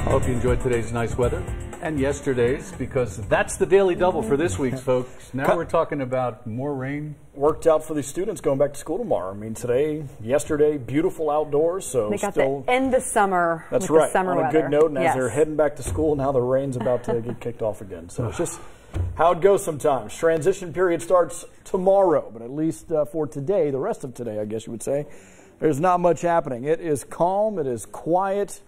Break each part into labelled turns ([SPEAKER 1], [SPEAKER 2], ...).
[SPEAKER 1] I hope you enjoyed today's nice weather and yesterday's, because that's the daily double for this week's, folks. Now we're talking about more rain.
[SPEAKER 2] Worked out for the students going back to school tomorrow. I mean, yesterday, beautiful outdoors. So
[SPEAKER 3] they got
[SPEAKER 2] still
[SPEAKER 3] the end of summer.
[SPEAKER 2] That's
[SPEAKER 3] with
[SPEAKER 2] right.
[SPEAKER 3] The summer
[SPEAKER 2] on a
[SPEAKER 3] weather.
[SPEAKER 2] good note, and
[SPEAKER 3] yes.
[SPEAKER 2] as they're heading back to school, now the rain's about to get kicked off again. So it's just how it goes sometimes. Transition period starts tomorrow, but at least for today, the rest of today, I guess you would say, there's not much happening. It is calm. It is quiet.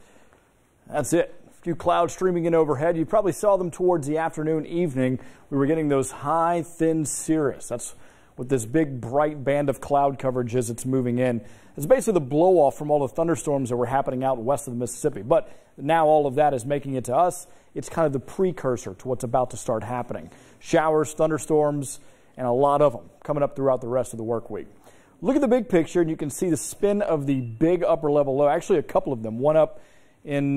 [SPEAKER 2] That's it. A few clouds streaming in overhead. You probably saw them towards the afternoon, evening. We were getting those high, thin cirrus. That's what this big, bright band of cloud coverage is. It's moving in. It's basically the blow-off from all the thunderstorms that were happening out west of the Mississippi. But now all of that is making it to us. It's kind of the precursor to what's about to start happening. Showers, thunderstorms, and a lot of them coming up throughout the rest of the work week. Look at the big picture, and you can see the spin of the big upper-level low. Actually, a couple of them. One up in,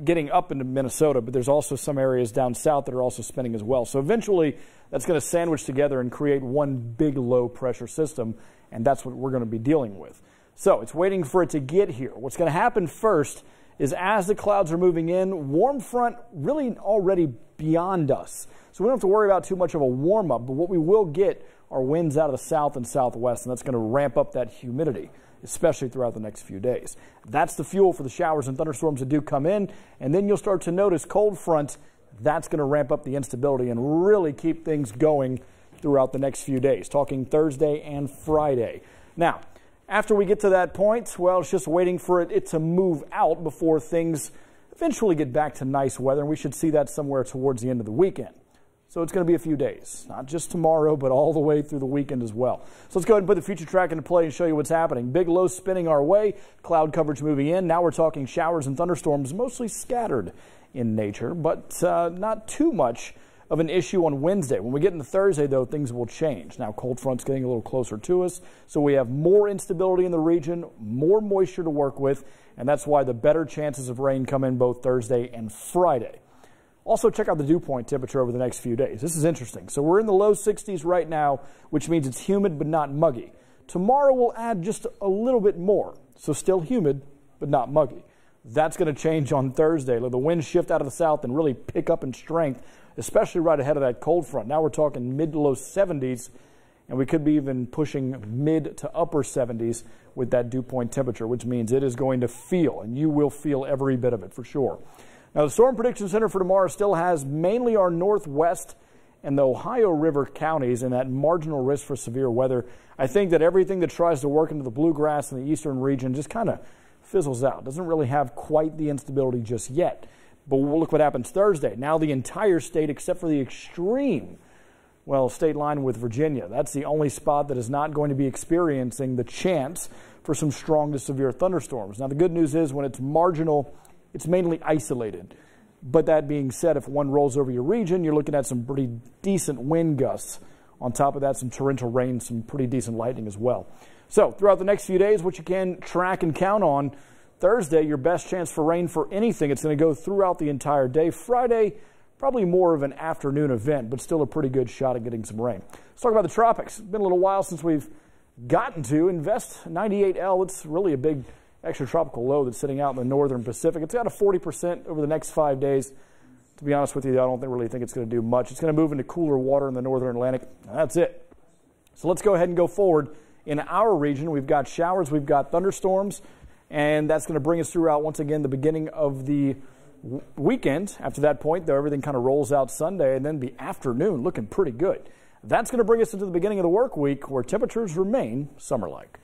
[SPEAKER 2] getting up into Minnesota, but there's also some areas down south that are also spinning as well. So eventually, that's going to sandwich together and create one big low-pressure system, and that's what we're going to be dealing with. So it's waiting for it to get here. What's going to happen first is as the clouds are moving in, warm front really already beyond us. So we don't have to worry about too much of a warm-up, but what we will get are winds out of the south and southwest, and that's going to ramp up that humidity, especially throughout the next few days. That's the fuel for the showers and thunderstorms that do come in, and then you'll start to notice cold front. That's going to ramp up the instability and really keep things going throughout the next few days, talking Thursday and Friday. Now, after we get to that point, well, it's just waiting for it to move out before things eventually get back to nice weather, and we should see that somewhere towards the end of the weekend. So it's going to be a few days, not just tomorrow, but all the way through the weekend as well. So let's go ahead and put the future track into play and show you what's happening. Big low spinning our way, cloud coverage moving in. Now we're talking showers and thunderstorms, mostly scattered in nature, but not too much of an issue on Wednesday. When we get into Thursday, though, things will change. Now, cold front's getting a little closer to us, so we have more instability in the region, more moisture to work with, and that's why the better chances of rain come in both Thursday and Friday. Also, check out the dew point temperature over the next few days. This is interesting. So we're in the low 60s right now, which means it's humid but not muggy. Tomorrow we'll add just a little bit more, so still humid but not muggy. That's going to change on Thursday. The winds shift out of the south and really pick up in strength, especially right ahead of that cold front. Now we're talking mid to low 70s, and we could be even pushing mid to upper 70s with that dew point temperature, which means it is going to feel, and you will feel every bit of it for sure. Now, the Storm Prediction Center for tomorrow still has mainly our northwest and the Ohio River counties and that marginal risk for severe weather. I think that everything that tries to work into the bluegrass in the eastern region just kind of fizzles out. Doesn't really have quite the instability just yet. But we'll look what happens Thursday. Now the entire state, except for the extreme, well, state line with Virginia. That's the only spot that is not going to be experiencing the chance for some strong to severe thunderstorms. Now, the good news is when it's marginal, it's mainly isolated. But that being said, if one rolls over your region, you're looking at some pretty decent wind gusts. On top of that, some torrential rain, some pretty decent lightning as well. So throughout the next few days, what you can track and count on: Thursday, your best chance for rain for anything. It's going to go throughout the entire day. Friday, probably more of an afternoon event, but still a pretty good shot at getting some rain. Let's talk about the tropics. It's been a little while since we've gotten to Invest 98L. It's really a big extratropical low that's sitting out in the northern Pacific. It's got a 40% over the next 5 days. To be honest with you, I don't really think it's going to do much. It's going to move into cooler water in the northern Atlantic. That's it. So let's go ahead and go forward. In our region, we've got showers, we've got thunderstorms, and that's going to bring us throughout, once again, the beginning of the weekend. After that point, though, everything kind of rolls out Sunday, and then the afternoon looking pretty good. That's going to bring us into the beginning of the work week, where temperatures remain summer-like.